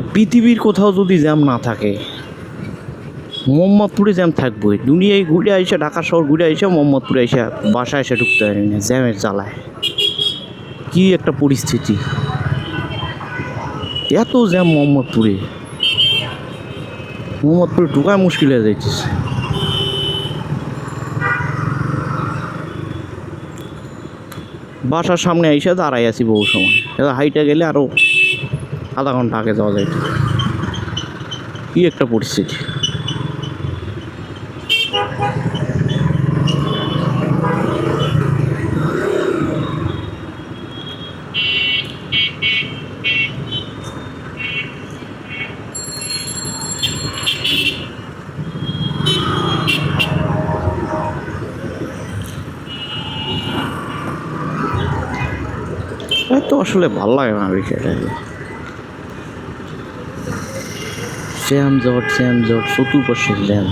পৃথিবীর কোথাও যদি জ্যাম না থাকে, মোহাম্মদপুরে জ্যাম থাকবোই। দুনিয়ায় ঘুরে আইসা, ঢাকা শহর ঘুরে আইসা মোহাম্মদপুরে আইসা বাসায় এসে ঢুকতে পারি না জ্যামের জ্বালায়। কি একটা পরিস্থিতি, এত জ্যাম মোহাম্মদপুরে ঢুকায় মুশকিল হয়ে যাইতেছে। বাসার সামনে আইসা দাঁড়াই আছি বহু সময়, এটা হাইটা গেলে আরও আধা ঘন্টা আগে যাওয়া যাইত। কি একটা পরিস্থিতি। তো আসলে ভাল লাগে না বিষয়টা। জ্যাম জট চতুর্পাশে জ্যাম।